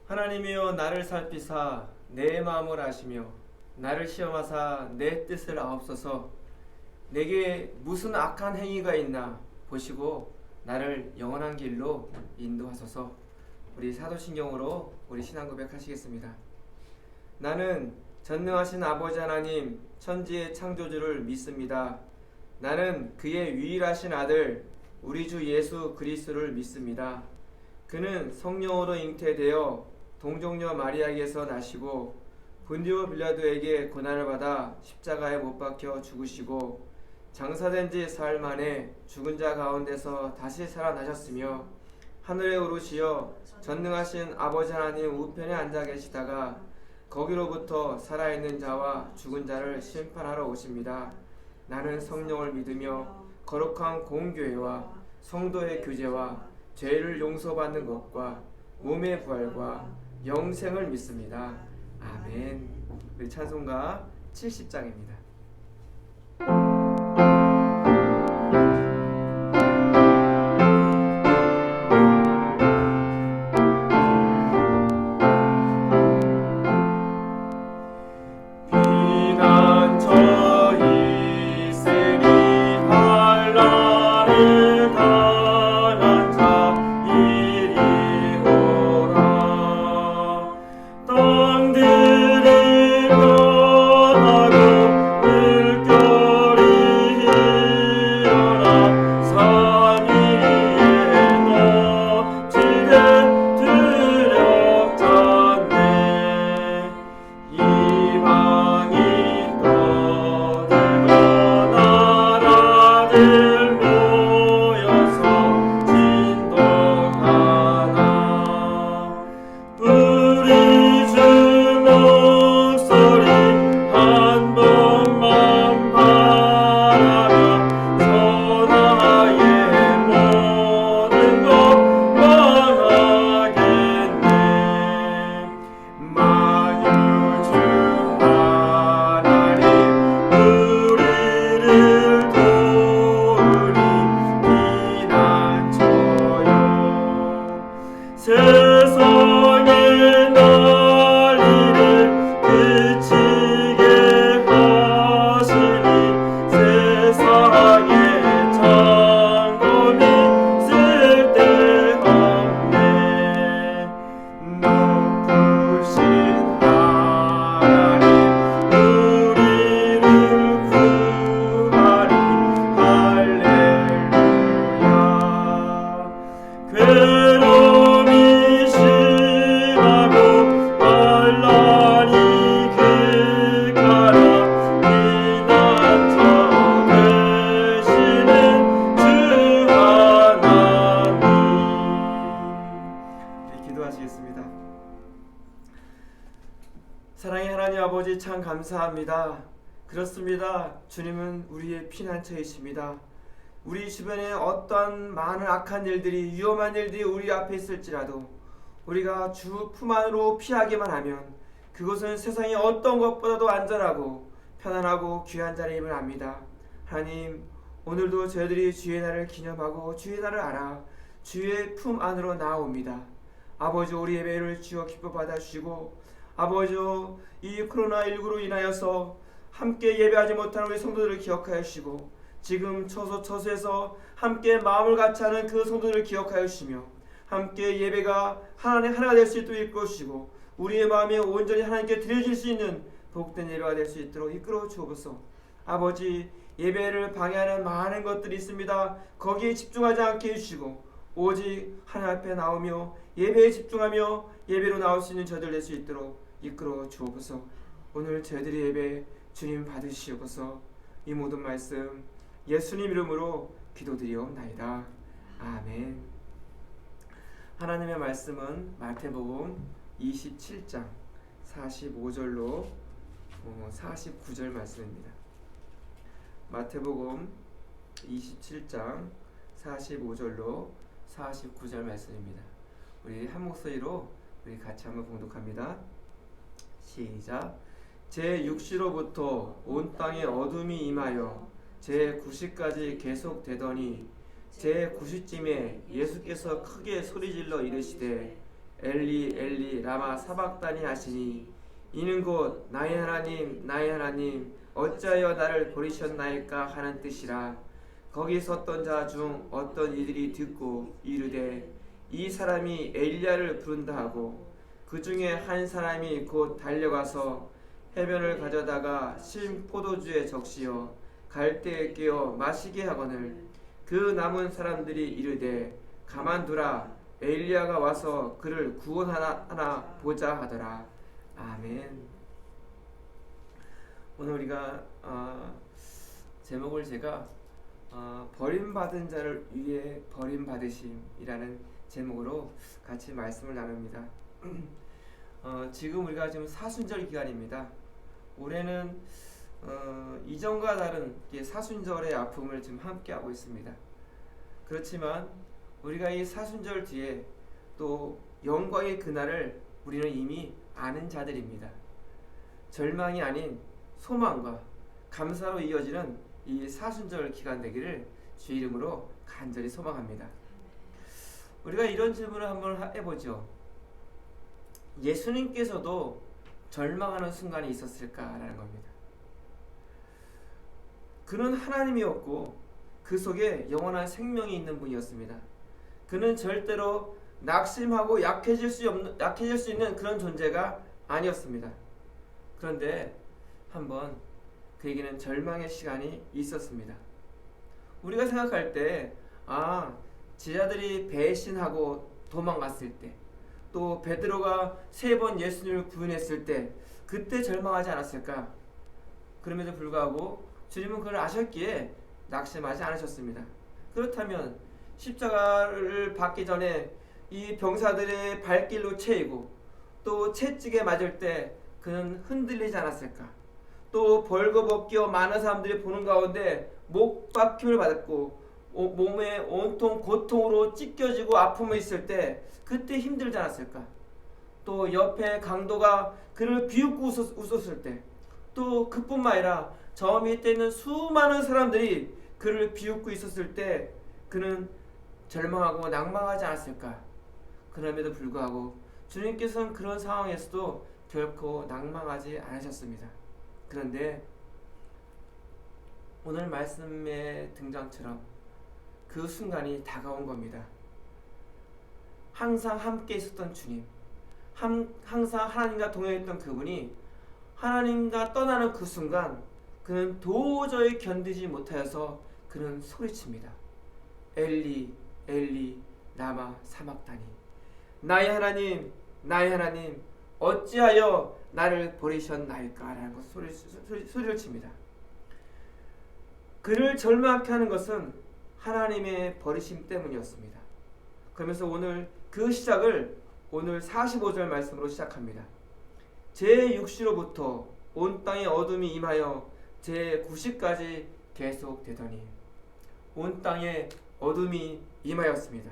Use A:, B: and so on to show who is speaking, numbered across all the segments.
A: 하나님이여 나를 살피사 내 마음을 아시며 나를 시험하사 내 뜻을 아옵소서. 내게 무슨 악한 행위가 있나 보시고 나를 영원한 길로 인도하소서. 우리 사도신경으로 우리 신앙 고백하시겠습니다. 나는 전능하신 아버지 하나님 천지의 창조주를 믿습니다. 나는 그의 유일하신 아들 우리 주 예수 그리스도를 믿습니다. 그는 성령으로 잉태되어 동정녀 마리아에게서 나시고 본디오 빌라도에게 고난을 받아 십자가에 못 박혀 죽으시고 장사된 지 사흘 만에 죽은 자 가운데서 다시 살아나셨으며 하늘에 오르시어 전능하신 아버지 하나님 우편에 앉아 계시다가 거기로부터 살아있는 자와 죽은 자를 심판하러 오십니다. 나는 성령을 믿으며 거룩한 공교회와 성도의 교제와 죄를 용서받는 것과 몸의 부활과 영생을 믿습니다. 아멘. 우리 찬송가 70장입니다. 사랑의 하나님 아버지 참 감사합니다. 그렇습니다. 주님은 우리의 피난처이십니다. 우리 주변에 어떠한 많은 악한 일들이 위험한 일들이 우리 앞에 있을지라도 우리가 주 품 안으로 피하기만 하면 그것은 세상의 어떤 것보다도 안전하고 편안하고 귀한 자리임을 압니다. 하나님, 오늘도 저희들이 주의 날을 기념하고 주의 날을 알아 주의 품 안으로 나옵니다. 아버지, 우리 예배를 주여 기뻐 받아주시고 아버지, 이 코로나19로 인하여서 함께 예배하지 못하는 우리 성도들을 기억하여 주시고 지금 처소처소에서 함께 마음을 같이 하는 그 성도들을 기억하여 주시며 함께 예배가 하나님 하나가 될 수 있도록 이끌어 주시고 우리의 마음이 온전히 하나님께 드려질 수 있는 복된 예배가 될 수 있도록 이끌어 주옵소서. 아버지, 예배를 방해하는 많은 것들이 있습니다. 거기에 집중하지 않게 해주시고 오직 하나님 앞에 나오며 예배에 집중하며 예배로 나올 수 있는 저들 될 수 있도록 이끌어 주옵소서. 오늘 저희들의 예배 주님 받으시옵소서. 이 모든 말씀 예수님 이름으로 기도드리옵나이다. 아멘. 하나님의 말씀은 마태복음 27장 45절로 49절 말씀입니다. 마태복음 27장 45절로 49절 말씀입니다. 우리 한 목소리로 우리 같이 한번 봉독합니다. 시작. 제 6시로부터 온 땅에 어둠이 임하여 제 9시까지 계속되더니 제 9시쯤에 예수께서 크게 소리질러 이르시되 엘리 엘리 라마 사박다니 하시니 이는 곧 나의 하나님 나의 하나님 어찌하여 나를 버리셨나이까 하는 뜻이라. 거기 섰던 자 중 어떤 이들이 듣고 이르되 이 사람이 엘리야를 부른다 하고 그 중에 한 사람이 곧 달려가서 해변을 가져다가 신 포도주에 적시어 갈대에 끼어 마시게 하거늘 그 남은 사람들이 이르되 가만두라 엘리야가 와서 그를 구원하나 보자 하더라. 아멘. 오늘 우리가 제목을 제가 버림받은 자를 위해 버림받으심이라는 제목으로 같이 말씀을 나눕니다. 지금 우리가 지금 사순절 기간입니다. 올해는 이전과 다른 사순절의 아픔을 지금 함께 하고 있습니다. 그렇지만 우리가 이 사순절 뒤에 또 영광의 그날을 우리는 이미 아는 자들입니다. 절망이 아닌 소망과 감사로 이어지는 이 사순절 기간 되기를 주 이름으로 간절히 소망합니다. 우리가 이런 질문을 한번 해보죠. 예수님께서도 절망하는 순간이 있었을까라는 겁니다. 그는 하나님이었고 그 속에 영원한 생명이 있는 분이었습니다. 그는 절대로 낙심하고 약해질 수 있는 그런 존재가 아니었습니다. 그런데 한번 그에게는 절망의 시간이 있었습니다. 우리가 생각할 때 제자들이 배신하고 도망갔을 때, 또 베드로가 3번 예수님을 부인했을 때 그때 절망하지 않았을까? 그럼에도 불구하고 주님은 그걸 아셨기에 낙심하지 않으셨습니다. 그렇다면 십자가를 받기 전에 이 병사들의 발길로 채이고 또 채찍에 맞을 때 그는 흔들리지 않았을까? 또 벌거벗겨 많은 사람들이 보는 가운데 목박힘을 받았고 몸에 온통 고통으로 찢겨지고 아픔이 있을 때 그때 힘들지 않았을까? 또 옆에 강도가 그를 비웃고 웃었을 때, 또 그뿐만 아니라 저 밑에 있는 수많은 사람들이 그를 비웃고 있었을 때 그는 절망하고 낭망하지 않았을까? 그럼에도 불구하고 주님께서는 그런 상황에서도 결코 낭망하지 않으셨습니다. 그런데 오늘 말씀의 등장처럼 그 순간이 다가온 겁니다. 항상 함께 있었던 주님, 항상 하나님과 동행했던 그분이 하나님과 떠나는 그 순간 그는 도저히 견디지 못하여서 그는 소리칩니다. 엘리 엘리 라마 사박다니 나의 하나님 나의 하나님 어찌하여 나를 버리셨나이까 라는 것 소리를 칩니다. 그를 절망케 하는 것은 하나님의 버리심 때문이었습니다. 그러면서 오늘 그 시작을 오늘 45절 말씀으로 시작합니다. 제6시로부터 온 땅에 어둠이 임하여 제9시까지 계속되더니 온 땅에 어둠이 임하였습니다.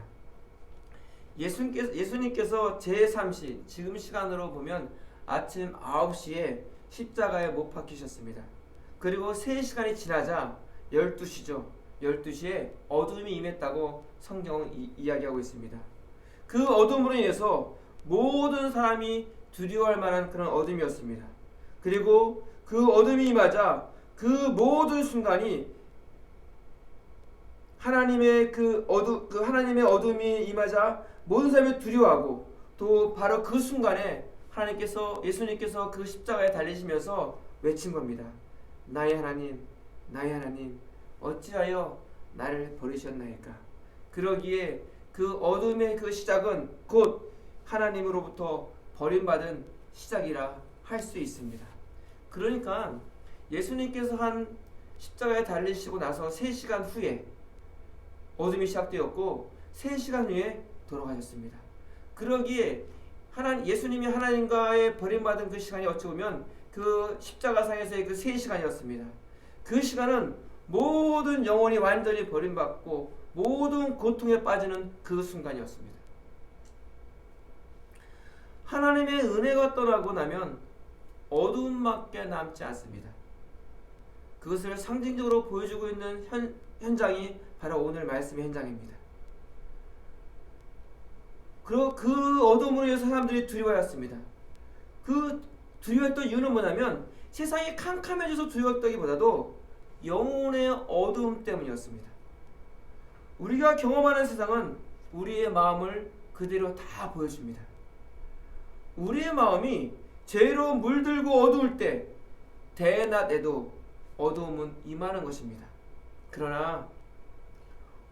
A: 예수님께서 제3시 지금 시간으로 보면 아침 9시에 십자가에 못 박히셨습니다. 그리고 3시간이 지나자 12시죠. 12시에 어둠이 임했다고 성경은 이야기하고 있습니다. 그 어둠으로 인해서 모든 사람이 두려워할 만한 그런 어둠이었습니다. 그리고 그 어둠이 임하자 그 모든 순간이 하나님의 하나님의 어둠이 임하자 모든 사람이 두려워하고 또 바로 그 순간에 예수님께서 그 십자가에 달리시면서 외친 겁니다. 나의 하나님 나의 하나님 어찌하여 나를 버리셨나이까? 그러기에 그 어둠의 그 시작은 곧 하나님으로부터 버림받은 시작이라 할 수 있습니다. 그러니까 예수님께서 한 십자가에 달리시고 나서 3시간 후에 어둠이 시작되었고 3시간 후에 돌아가셨습니다. 그러기에 예수님이 하나님과의 버림받은 그 시간이 어찌 보면 그 십자가상에서의 그 3시간이었습니다. 그 시간은 모든 영혼이 완전히 버림받고 모든 고통에 빠지는 그 순간이었습니다. 하나님의 은혜가 떠나고 나면 어두움밖에 남지 않습니다. 그것을 상징적으로 보여주고 있는 현장이 바로 오늘 말씀의 현장입니다. 그리고 그 어둠으로 인해서 사람들이 두려워했습니다. 그 두려워했던 이유는 뭐냐면 세상이 캄캄해져서 두려웠다기보다도 영혼의 어두움 때문이었습니다. 우리가 경험하는 세상은 우리의 마음을 그대로 다 보여줍니다. 우리의 마음이 죄로 물들고 어두울 때 대낮에도 어두움은 임하는 것입니다. 그러나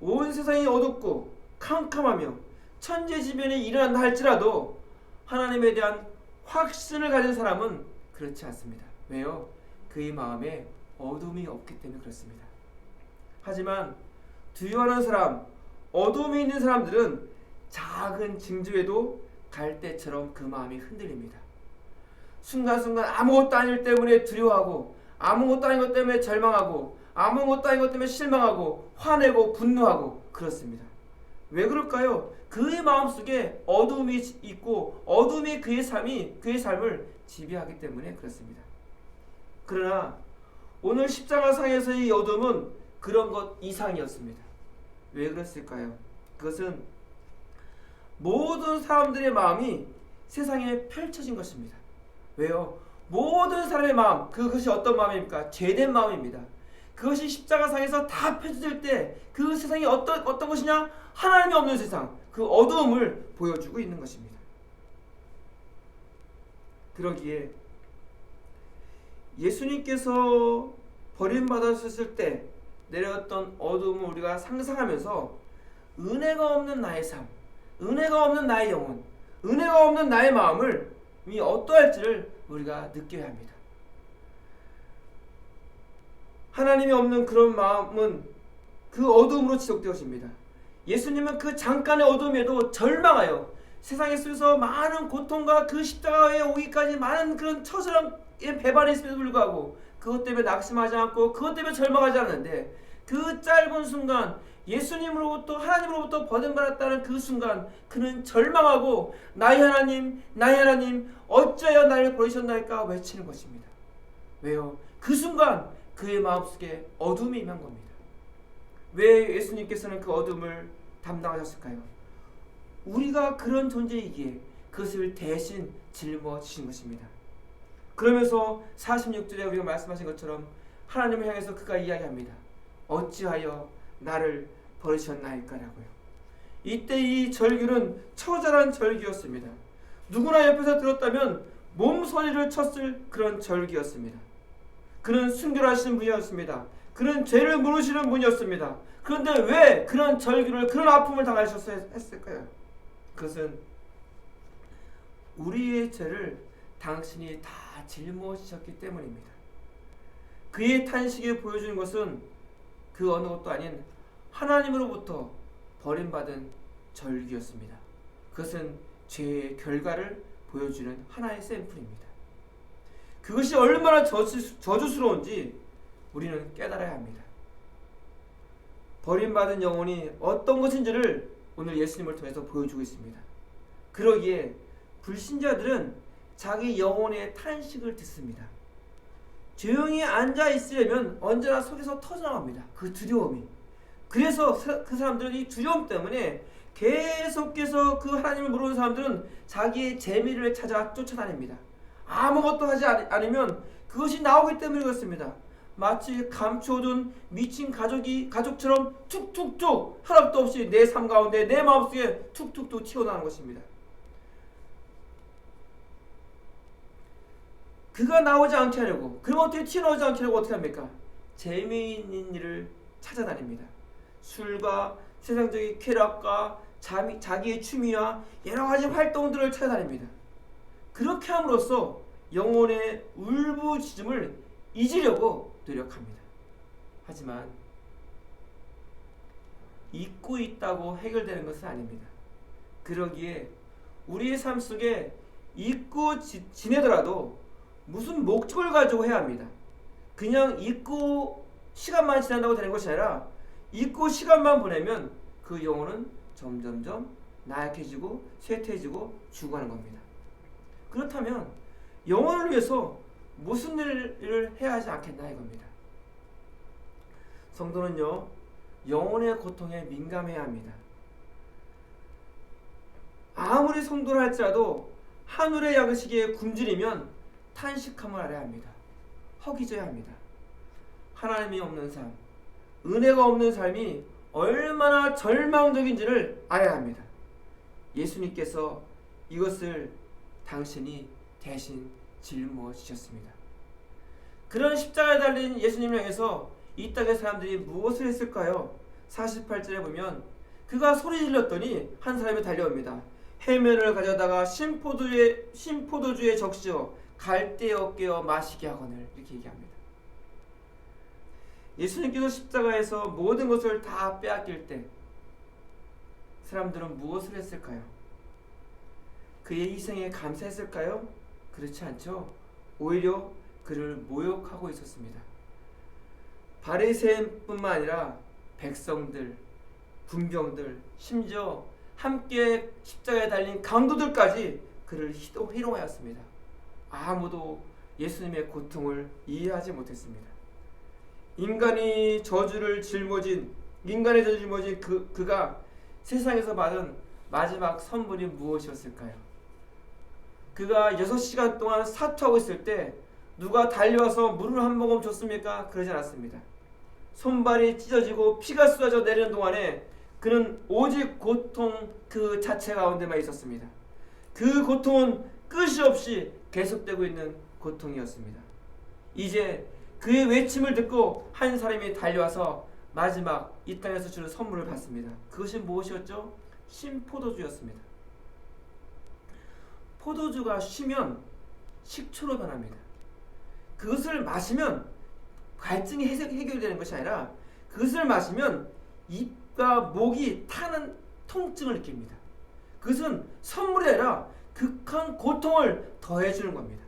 A: 온 세상이 어둡고 캄캄하며 천재지변이 일어난다 할지라도 하나님에 대한 확신을 가진 사람은 그렇지 않습니다. 왜요? 그의 마음에 어둠이 없기 때문에 그렇습니다. 하지만 두려워하는 사람, 어둠이 있는 사람들은 작은 징조에도 갈대처럼 그 마음이 흔들립니다. 순간순간 아무것도 아닐 때문에 두려워하고, 아무것도 아닌 것 때문에 절망하고, 아무것도 아닌 것 때문에 실망하고, 화내고 분노하고 그렇습니다. 왜 그럴까요? 그의 마음속에 어둠이 있고 어둠이 그의 삶을 지배하기 때문에 그렇습니다. 그러나 오늘 십자가상에서의 어둠은 그런 것 이상이었습니다. 왜 그랬을까요? 그것은 모든 사람들의 마음이 세상에 펼쳐진 것입니다. 왜요? 모든 사람의 마음, 그것이 어떤 마음입니까? 죄된 마음입니다. 그것이 십자가상에서 다 펼쳐질 때 그 세상이 어떤 것이냐? 하나님이 없는 세상, 그 어두움을 보여주고 있는 것입니다. 그러기에 예수님께서 버림받았을 때 내려왔던 어두움을 우리가 상상하면서 은혜가 없는 나의 삶, 은혜가 없는 나의 영혼, 은혜가 없는 나의 마음을 어떠할지를 우리가 느껴야 합니다. 하나님이 없는 그런 마음은 그 어두움으로 지속되어집니다. 예수님은 그 잠깐의 어둠에도 절망하여 세상에 속에서 많은 고통과 그 십자가에 오기까지 많은 그런 처절한 배반이 있음에도 불구하고 그것 때문에 낙심하지 않고 그것 때문에 절망하지 않는데, 그 짧은 순간 예수님으로부터 하나님으로부터 버림받았다는 그 순간 그는 절망하고 나의 하나님, 나의 하나님 어찌하여 나를 버리셨나이까 외치는 것입니다. 왜요? 그 순간 그의 마음속에 어둠이 임한 겁니다. 왜 예수님께서는 그 어둠을 담당하셨을까요? 우리가 그런 존재이기에 그것을 대신 짊어지신 것입니다. 그러면서 46절에 우리가 말씀하신 것처럼 하나님을 향해서 그가 이야기합니다. 어찌하여 나를 버리셨나이까라고요. 이때 이 절규는 처절한 절규였습니다. 누구나 옆에서 들었다면 몸서리를 쳤을 그런 절규였습니다. 그는 순결하신 분이었습니다. 그는 죄를 물으시는 분이었습니다. 그런데 왜 그런 절규를, 그런 아픔을 당하셨어야 했을까요? 그것은 우리의 죄를 당신이 다 짊어지셨기 때문입니다. 그의 탄식에 보여주는 것은 그 어느 것도 아닌 하나님으로부터 버림받은 절규였습니다. 그것은 죄의 결과를 보여주는 하나의 샘플입니다. 그것이 얼마나 저주스러운지 우리는 깨달아야 합니다. 버림받은 영혼이 어떤 것인지를 오늘 예수님을 통해서 보여주고 있습니다. 그러기에 불신자들은 자기 영혼의 탄식을 듣습니다. 조용히 앉아 있으려면 언제나 속에서 터져나갑니다. 그 두려움이. 그래서 그 사람들은 이 두려움 때문에 계속해서 그 하나님을 모르는 사람들은 자기의 재미를 찾아 쫓아다닙니다. 아무것도 하지 않으면 그것이 나오기 때문에 그렇습니다. 마치 감춰둔 미친 가족처럼 툭툭툭 허락도 없이 내 삶 가운데 내 마음속에 툭툭툭 튀어나오는 것입니다. 그가 나오지 않게 하려고, 그럼 어떻게 튀어나오지 않게 하려고 어떻게 합니까? 재미있는 일을 찾아다닙니다. 술과 세상적인 쾌락과 자기의 취미와 여러 가지 활동들을 찾아다닙니다. 그렇게 함으로써 영혼의 울부짖음을 잊으려고 노력합니다. 하지만 잊고 있다고 해결되는 것은 아닙니다. 그러기에 우리의 삶 속에 잊고 지내더라도 무슨 목적을 가지고 해야 합니다. 그냥 잊고 시간만 지난다고 되는 것이 아니라 잊고 시간만 보내면 그 영혼은 점점점 나약해지고 쇠퇴해지고 죽어가는 겁니다. 그렇다면 영혼을 위해서 무슨 일을 해야 하지 않겠나 이겁니다. 성도는요, 영혼의 고통에 민감해야 합니다. 아무리 성도를 할지라도 하늘의 양식에 굶주리면 탄식함을 알아야 합니다. 허기져야 합니다. 하나님이 없는 삶, 은혜가 없는 삶이 얼마나 절망적인지를 알아야 합니다. 예수님께서 이것을 당신이 대신 짊어지셨습니다. 그런 십자가에 달린 예수님을 향해서 이 땅의 사람들이 무엇을 했을까요? 48절에 보면 그가 소리 질렀더니 한 사람이 달려옵니다. 해면을 가져다가 신포도주에 적시어 갈대어 깨어 마시게 하거늘, 이렇게 얘기합니다. 예수님께서 십자가에서 모든 것을 다 빼앗길 때 사람들은 무엇을 했을까요? 그의 희생에 감사했을까요? 그렇지 않죠. 오히려 그를 모욕하고 있었습니다. 바리새인뿐만 아니라 백성들, 군병들, 심지어 함께 십자가에 달린 강도들까지 그를 희롱하였습니다. 아무도 예수님의 고통을 이해하지 못했습니다. 인간의 저주를 짊어진 그가 세상에서 받은 마지막 선물이 무엇이었을까요? 그가 6시간 동안 사투하고 있을 때 누가 달려와서 물을 한 모금 줬습니까? 그러지 않았습니다. 손발이 찢어지고 피가 쏟아져 내리는 동안에 그는 오직 고통 그 자체 가운데만 있었습니다. 그 고통은 끝이 없이 계속되고 있는 고통이었습니다. 이제 그의 외침을 듣고 한 사람이 달려와서 마지막 이 땅에서 주는 선물을 받습니다. 그것이 무엇이었죠? 신포도주였습니다. 포도주가 쉬면 식초로 변합니다. 그것을 마시면 갈증이 해결되는 것이 아니라 그것을 마시면 입과 목이 타는 통증을 느낍니다. 그것은 선물이 아니라 극한 고통을 더해주는 겁니다.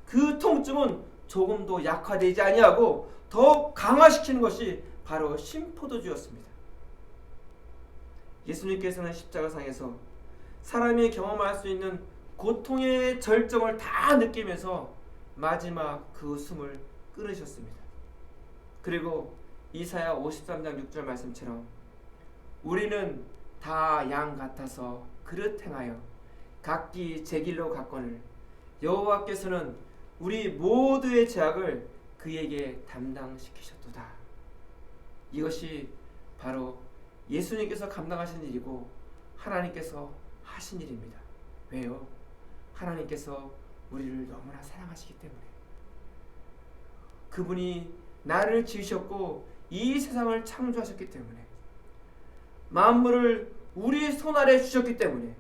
A: 그 통증은 조금도 약화되지 아니하고 더 강화시키는 것이 바로 신포도주였습니다. 예수님께서는 십자가상에서 사람이 경험할 수 있는 고통의 절정을 다 느끼면서 마지막 그 숨을 끊으셨습니다. 그리고 이사야 53장 6절 말씀처럼 우리는 다 양 같아서 그릇 행하여 각기 제 길로 갔거늘 여호와께서는 우리 모두의 죄악을 그에게 담당시키셨도다. 이것이 바로 예수님께서 감당하신 일이고 하나님께서 하신 일입니다. 왜요? 하나님께서 우리를 너무나 사랑하시기 때문에. 그분이 나를 지으셨고 이 세상을 창조하셨기 때문에, 만물을 우리 손 아래 주셨기 때문에,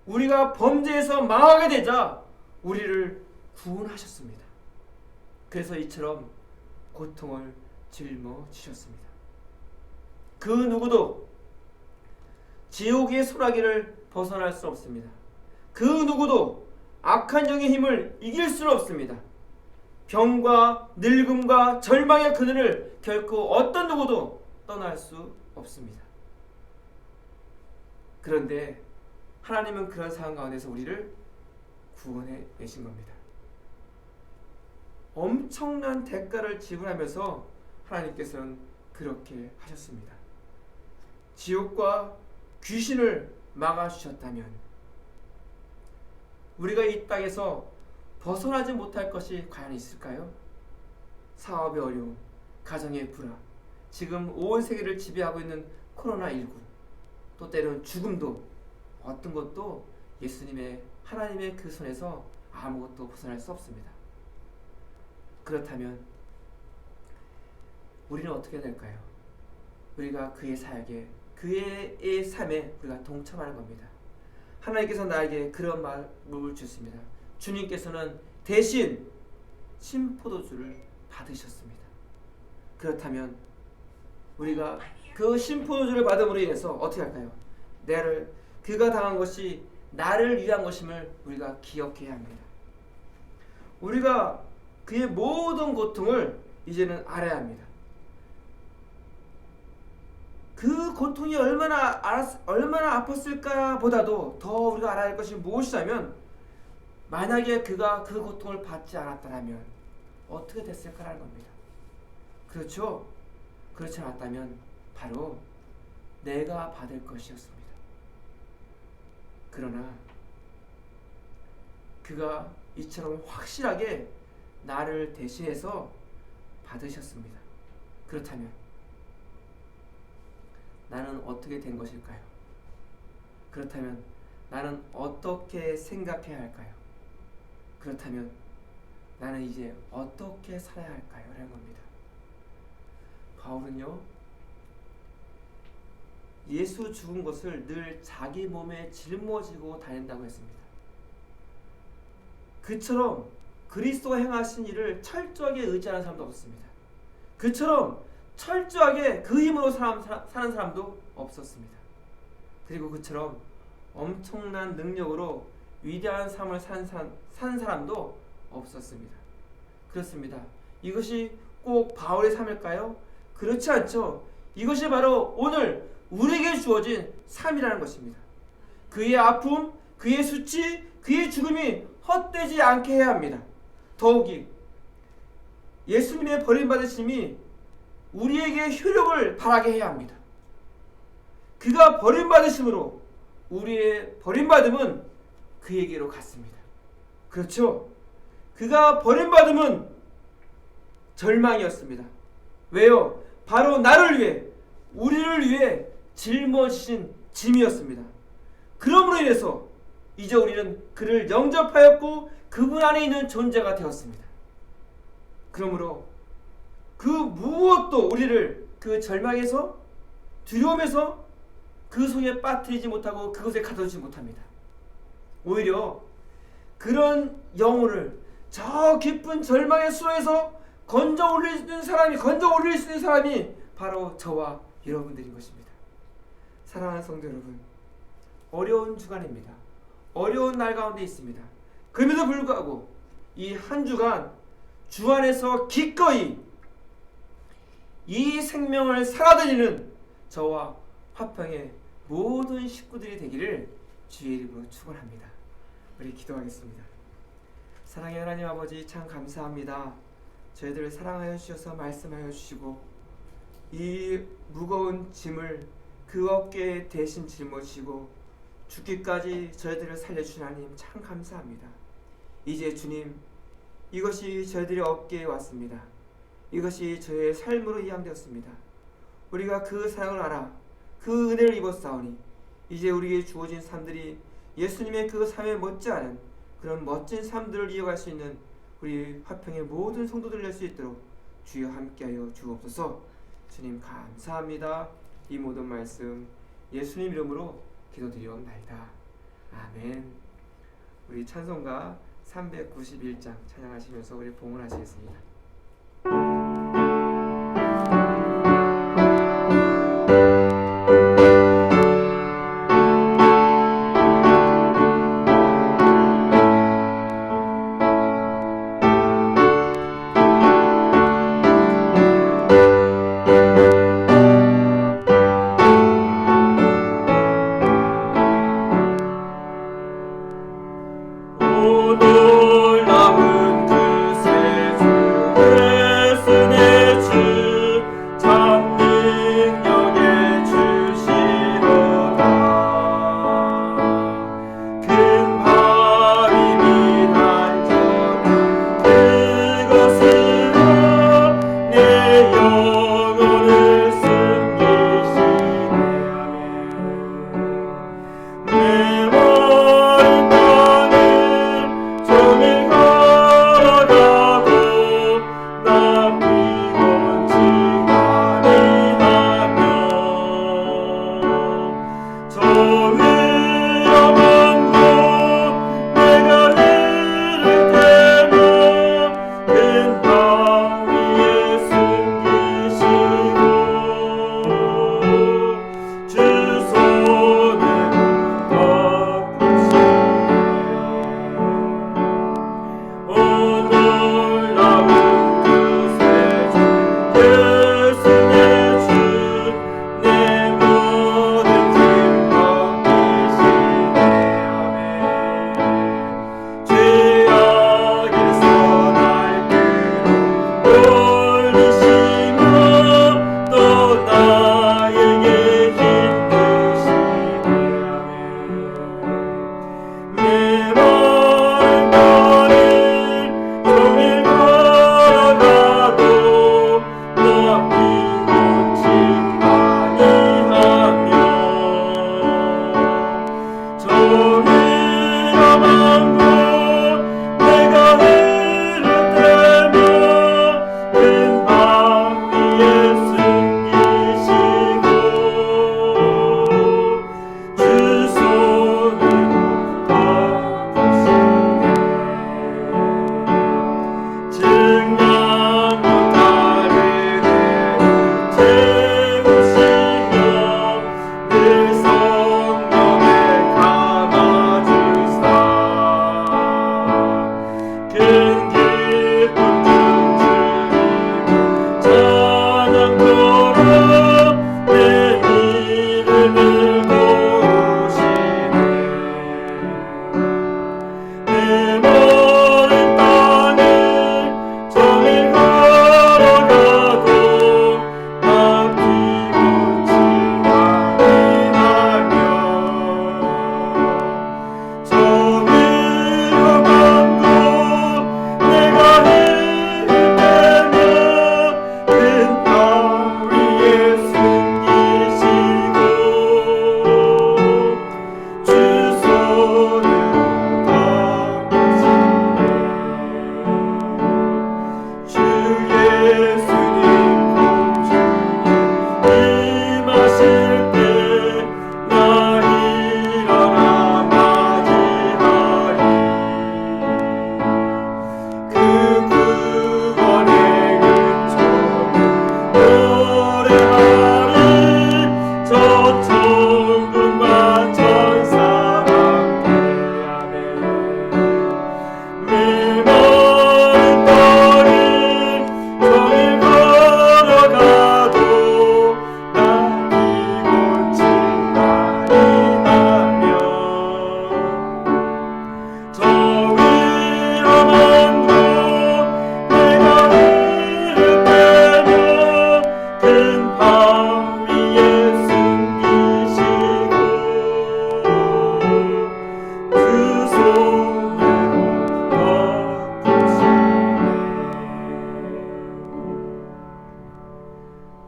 A: 우리가 범죄에서 망하게 되자 우리를 구원하셨습니다. 그래서 이처럼 고통을 짊어지셨습니다. 그 누구도 지옥의 소나기를 벗어날 수 없습니다. 그 누구도 악한 영의 힘을 이길 수는 없습니다. 병과 늙음과 절망의 그늘을 결코 어떤 누구도 떠날 수 없습니다. 그런데 하나님은 그런 상황 가운데서 우리를 구원해 내신 겁니다. 엄청난 대가를 지불하면서 하나님께서는 그렇게 하셨습니다. 지옥과 귀신을 막아주셨다면 우리가 이 땅에서 벗어나지 못할 것이 과연 있을까요? 사업의 어려움, 가정의 불화, 지금 온 세계를 지배하고 있는 코로나19, 또 때로는 죽음도, 어떤 것도 예수님의 하나님의 그 손에서 아무것도 벗어날 수 없습니다. 그렇다면 우리는 어떻게 될까요? 우리가 그의 사역에, 그의 삶에 우리가 동참하는 겁니다. 하나님께서 나에게 그런 마음을 주셨습니다. 주님께서는 대신 신포도주를 받으셨습니다. 그렇다면 우리가 그 신포도주를 받음으로 인해서 어떻게 할까요? 그가 당한 것이 나를 위한 것임을 우리가 기억해야 합니다. 우리가 그의 모든 고통을 이제는 알아야 합니다. 그 고통이 얼마나 아팠을까 보다도 더 우리가 알아야 할 것이 무엇이냐면, 만약에 그가 그 고통을 받지 않았다면 어떻게 됐을까라는 겁니다. 그렇죠? 그렇지 않았다면 바로 내가 받을 것이었습니다. 그러나 그가 이처럼 확실하게 나를 대신해서 받으셨습니다. 그렇다면 나는 어떻게 된 것일까요? 그렇다면 나는 어떻게 생각해야 할까요? 그렇다면 나는 이제 어떻게 살아야 할까요? 라는 겁니다. 바울은요, 예수 죽은 것을 늘 자기 몸에 짊어지고 다닌다고 했습니다. 그처럼 그리스도가 행하신 일을 철저하게 의지하는 사람도 없었습니다. 그처럼 철저하게 그 힘으로 사는 사람도 없었습니다. 그리고 그처럼 엄청난 능력으로 위대한 삶을 산 사람도 없었습니다. 그렇습니다. 이것이 꼭 바울의 삶일까요? 그렇지 않죠. 이것이 바로 오늘 우리에게 주어진 삶이라는 것입니다. 그의 아픔, 그의 수치, 그의 죽음이 헛되지 않게 해야 합니다. 더욱이 예수님의 버림받으심이 우리에게 효력을 발하게 해야 합니다. 그가 버림받으심으로 우리의 버림받음은 그에게로 갔습니다. 그렇죠? 그가 버림받음은 절망이었습니다. 왜요? 바로 나를 위해, 우리를 위해 짊어지신 짐이었습니다. 그러므로 인해서 이제 우리는 그를 영접하였고 그분 안에 있는 존재가 되었습니다. 그러므로 그 무엇도 우리를 그 절망에서, 두려움에서 그 속에 빠뜨리지 못하고 그곳에 가두지 못합니다. 오히려 그런 영혼을 저 깊은 절망의 수로에서 건져 올릴 수 있는 사람이 바로 저와 여러분들인 것입니다. 사랑하는 성도 여러분, 어려운 주간입니다. 어려운 날 가운데 있습니다. 그럼에도 불구하고 이 한 주간 주 안에서 기꺼이 이 생명을 살아드리는 저와 화평의 모든 식구들이 되기를 주의 이름으로 축원합니다. 우리 기도하겠습니다. 사랑의 하나님 아버지, 참 감사합니다. 저희들을 사랑하여 주셔서 말씀하여 주시고 이 무거운 짐을 그 어깨에 대신 짊어지고 죽기까지 저희들을 살려주신 하나님, 참 감사합니다. 이제 주님, 이것이 저희들의 어깨에 왔습니다. 이것이 저희의 삶으로 이양되었습니다. 우리가 그 사랑을 알아 그 은혜를 입었사오니 이제 우리에게 주어진 삶들이 예수님의 그 삶에 못지않은 그런 멋진 삶들을 이어갈 수 있는 우리 화평의 모든 성도들 될 수 있도록 주여 함께하여 주옵소서. 주님 감사합니다. 이 모든 말씀 예수님 이름으로 기도드리옵나이다. 아멘. 우리 찬송가 391장 찬양하시면서 우리 봉헌하시겠습니다. 오늘 남은 그 세 주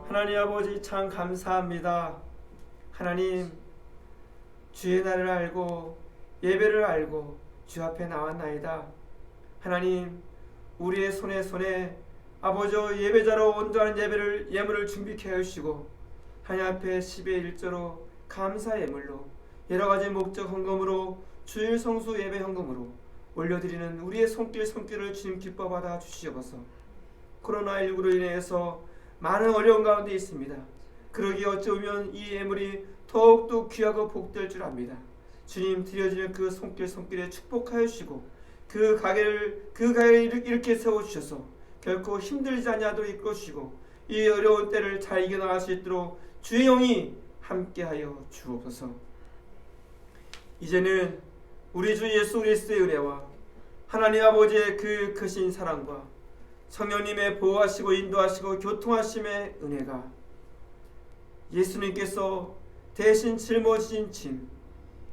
A: 하나님 아버지 참 감사합니다. 하나님, 주의 날을 알고 예배를 알고 주 앞에 나왔나이다. 하나님, 우리의 손에 아버지 예배자로 온전한 예물을 준비케 하시고 하나님 앞에 10의 1조로 감사 예물로 여러가지 목적 헌금으로 주일 성수 예배 헌금으로 올려드리는 우리의 손길을 주님 기뻐 받아 주시옵소서. 코로나19로 인해서 많은 어려운 가운데 있습니다. 그러기에 어찌보면 이 예물이 더욱더 귀하고 복될 줄 압니다. 주님, 드려지는 그 손길에 축복하여 주시고 그 가게를 이렇게 세워주셔서 결코 힘들지 않냐도록 이끌어 주시고 이 어려운 때를 잘 이겨나갈 수 있도록 주의 영이 함께하여 주옵소서. 이제는 우리 주 예수 그리스도의 은혜와 하나님 아버지의 그 크신 사랑과 성령님의 보호하시고 인도하시고 교통하심의 은혜가 예수님께서 대신 짊어지신 짐,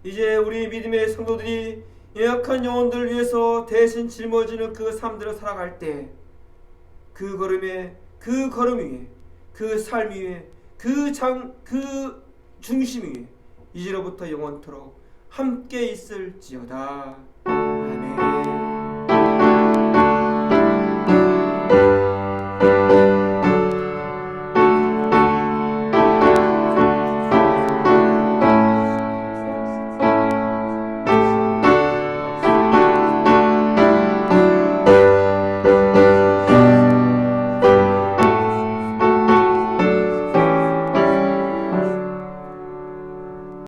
A: 이제 우리 믿음의 성도들이 연약한 영혼들을 위해서 대신 짊어지는 그 삶들을 살아갈 때 그 걸음 위에 그 삶 위에 그 중심 위에 이제로부터 영원토록 함께 있을지어다. 아멘.